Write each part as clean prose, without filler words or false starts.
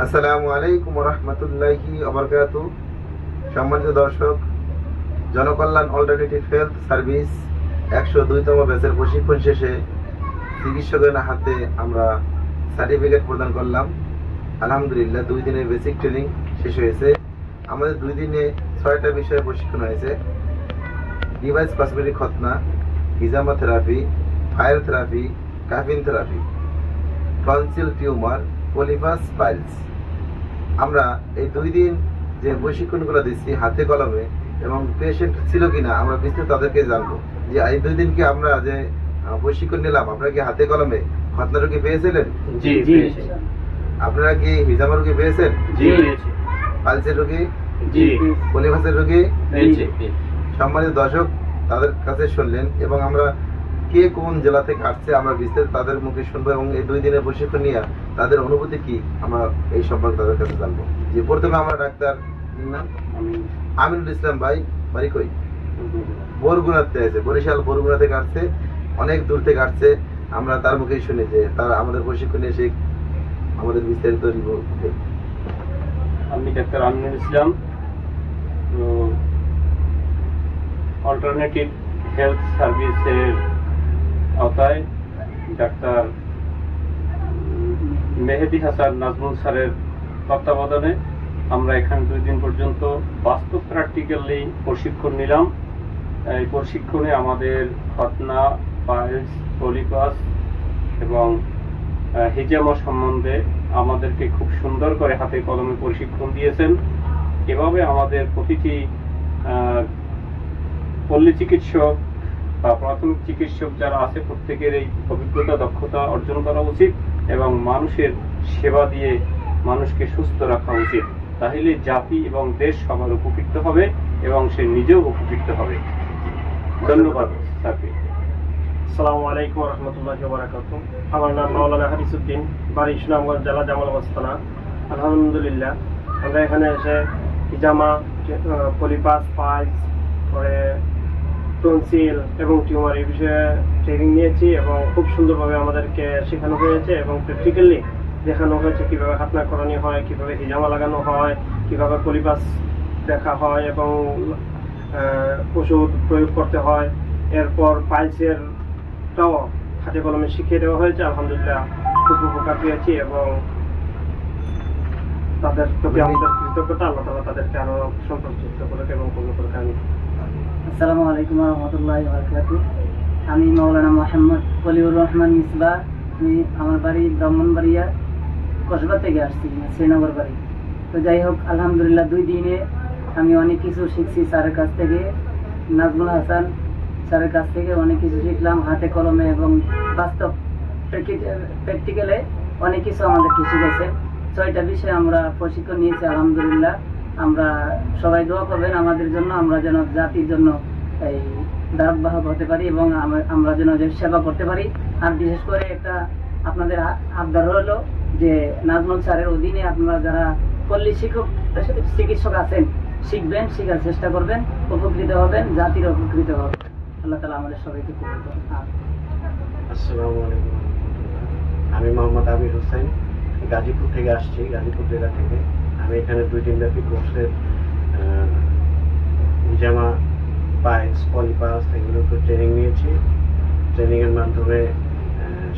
আসসালামু আলাইকুম ওয়া রাহমাতুল্লাহি ওয়া বারাকাতুহু। সম্মানিত দর্শক, জনকল্যাণ অল্টারনেটিভ হেলথ সার্ভিস 102তম ব্যাচের প্রশিক্ষণ শেষে চিকিৎসকের হাতে আমরা সার্টিফিকেট প্রদান করলাম। আলহামদুলিল্লাহ 2 দিনের বেসিক ট্রেনিং শেষ হয়েছে। আমাদের 2 দিনে 6টা বিষয়ে প্রশিক্ষণ হয়েছে। ডিভাইস কসমেটিক খতনা, হিজামা থেরাপি, ফায়ার থেরাপি, কাফিন therapy, tonsil tumour, polypus piles. আমরা এই 2 দিন যে প্রশিক্ষণগুলো দিচ্ছি হাতে কলমে এবং পেশেন্ট ছিল কিনা আমরা বিস্তারিত তাদেরকে জানবো যে এই 2 দিন কি আমরা যে প্রশিক্ষণ নিলাম আপনারা কি হাতে কলমে খতনা রোগী পেয়েছিলেন? জি পেয়েছি। আপনারা কি হিজামা রোগী পেয়েছেন? জি পেয়েছি। পাইলসের রোগী? জি। পলিপাসের রোগী? পেয়েছি। সম্মানিত দর্শক, তাদের কাছে শুনলেন এবং আমরা কে কোন জেলা থেকে আসছে আমরা বিস্তারিত তাদের মুখে শুনবো এবং এই 2 দিনের প্রশিক্ষণ নিয়ে তাদের অনুভূতি কি আমরা এই সম্পর্কে তাদের কাছে জানবো। যে প্রথমে আমরা ডাক্তার আমিনুল ইসলাম ভাই, বাড়ি কই? বরগুনাতে আছে, বরিশাল বরগুনা থেকে আসছে, অনেক দূর থেকে আসছে। আমরা তার মুখেই শুনি যে তারা আমাদের প্রশিক্ষণে এসে আমাদের বিস্তারিত রিপোর্ট। আমি doctor Aminul Islam, alternative health সার্ভিসের আওতায় ডাক্তার মেহেদি হাসান নাজমুল স্যারের তত্ত্বাবধানে আমরা এখানে 2 দিন পর্যন্ত বাস্তব প্র্যাকটিক্যালি প্রশিক্ষণ নিলাম। এই প্রশিক্ষণে আমাদের খতনা, পাইলস, পলিপাস এবং হিজামা সম্বন্ধে আমাদেরকে খুব সুন্দর করে হাতে কলমে প্রশিক্ষণ দিয়েছেন। এভাবে আমাদের প্রতিটি পল্লী চিকিৎসক বা প্রাথমিক চিকিৎসক যারা আছে প্রত্যেকের এই অভিজ্ঞতা দক্ষতা অর্জন করা উচিত এবং মানুষের সেবা দিয়ে মানুষকে সুস্থ রাখা উচিত। তাহলে জাতি এবং দেশ সবার উপকৃত হবে এবং সে নিজেও উপকৃত হবে। ধন্যবাদ স্যারকে। আসসালামু আলাইকুম ওয়া রাহমাতুল্লাহি ওয়া বারাকাতুহু। আমার নাম মাওলানা হারিসউদ্দিন, বাড়ি সুনামগঞ্জ জেলা জামালগঞ্জ থানা। আলহামদুলিল্লাহ আমরা এখানে এসে হিজামা, পলিপাস, পাইলস, পরে টনসিল এবং টিউমার এই বিষয়ে ট্রেনিং নিয়েছি এবং খুব সুন্দরভাবে আমাদেরকে শেখানো হয়েছে এবং প্র্যাকটিক্যালি দেখানো হয়েছে কিভাবে হাতনা করানো হয়, কিভাবে হিজামা লাগানো হয়, কিভাবে পলিপাস দেখা হয় এবং ওষুধ প্রয়োগ করতে হয়। এরপর পাইলসেরটাও হাতে কলমে শিখিয়ে দেওয়া হয়েছে। আলহামদুলিল্লাহ খুব উপকার পেয়েছি এবং তাদের প্রতি আমাদের কৃতজ্ঞতা। আল্লাহ তাআলা তাদেরকে আরো সম্পর্কিত করে এবং পূর্ণ করে। আমি আসসালামু আলাইকুম ওয়া রাহমাতুল্লাহি ওয়া বারাকাতুহু। আমি মাওলানা মোহাম্মদ ওলিউর রহমান মিসবাহ। আমার বাড়ি ব্রাহ্মণবাড়িয়া কসবা থেকে আসছি, শ্রীনগর বাড়ি। তো যাই হোক, আলহামদুলিল্লাহ 2 দিনে আমি অনেক কিছু শিখছি স্যারের কাছ থেকে। নাজমুল হাসান স্যারের কাছ থেকে অনেক কিছু শিখলাম হাতে কলমে এবং বাস্তব প্র্যাকটিক্যালে অনেক কিছু আমাদেরকে শিখেছে। 6টা বিষয়ে আমরা প্রশিক্ষণ নিয়েছি। আলহামদুলিল্লাহ আমরা সবাই দোয়া করবেন আমাদের জন্য, আমরা যেন জাতির জন্য এই ধারবাহক হতে পারি এবং আমরা যেন সেবা করতে পারি। আর বিশেষ করে একটা আপনাদের আবদার হলো যে নাজমুল স্যারের অধীনে আপনারা যারা পল্লী চিকিৎসক আছেন শিখবেন, শেখার চেষ্টা করবেন, উপকৃত হবেন, জাতির উপকৃত হবে। আল্লাহ তাআলা আমাদের সবাইকে কবুল করুন। আসসালামু আলাইকুম। আমি মোহাম্মদ আমির হোসেন, গাজীপুর থেকে আসছি, গাজীপুর জেলা থেকে। আমি এখানে 2 দিন ব্যাপী কোর্সের হিজামা, পাইলস, পলিপাস এগুলোর উপর ট্রেনিং নিয়েছি। ট্রেনিংয়ের মাধ্যমে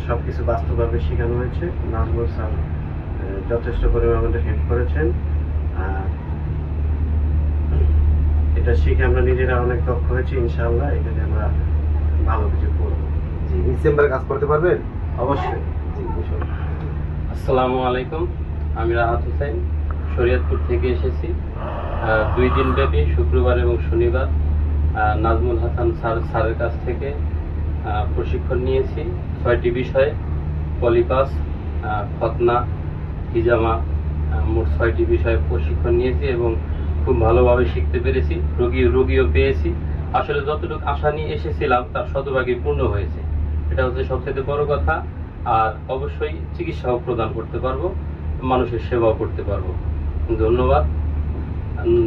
সবকিছু বাস্তবভাবে শেখানো হয়েছে। নাজমুল স্যার যথেষ্ট পরিমাণে আমাদের হেল্প করেছেন। আর এটা শিখে আমরা নিজেরা অনেক দক্ষ হয়েছি। ইনশাআল্লাহ এখানে আমরা ভালো কিছু করবো। জি, ডিসেম্বরে কাজ করতে পারবেন? অবশ্যই। জি, আসসালামু আলাইকুম। আমি রাহাত হোসেন, শরীয়তপুর থেকে এসেছি। 2 দিন ব্যাপী শুক্রবার এবং শনিবার নাজমুল হাসান স্যারের কাছ থেকে প্রশিক্ষণ নিয়েছি 6টি বিষয়ে। পলিপাস, খতনা, হিজামা, মোট 6টি বিষয়ে প্রশিক্ষণ নিয়েছি এবং খুব ভালোভাবে শিখতে পেরেছি। রোগীও পেয়েছি। আসলে যতটুকু আশা নিয়ে এসেছিলাম তার শতভাগই পূর্ণ হয়েছে। এটা হচ্ছে সবচেয়ে বড় কথা। আর অবশ্যই চিকিৎসাও প্রদান করতে পারবো, মানুষের সেবাও করতে পারবো।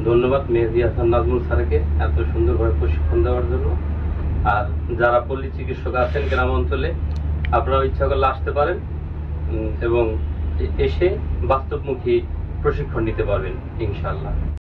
ধন্যবাদ মেহেদি হাসান নাজমুল স্যারকে এত সুন্দরভাবে প্রশিক্ষণ দেওয়ার জন্য। আর যারা পল্লী চিকিৎসক আছেন গ্রাম অঞ্চলে, আপনারাও ইচ্ছা করলে আসতে পারেন এবং এসে বাস্তবমুখী প্রশিক্ষণ নিতে পারবেন ইনশাআল্লাহ।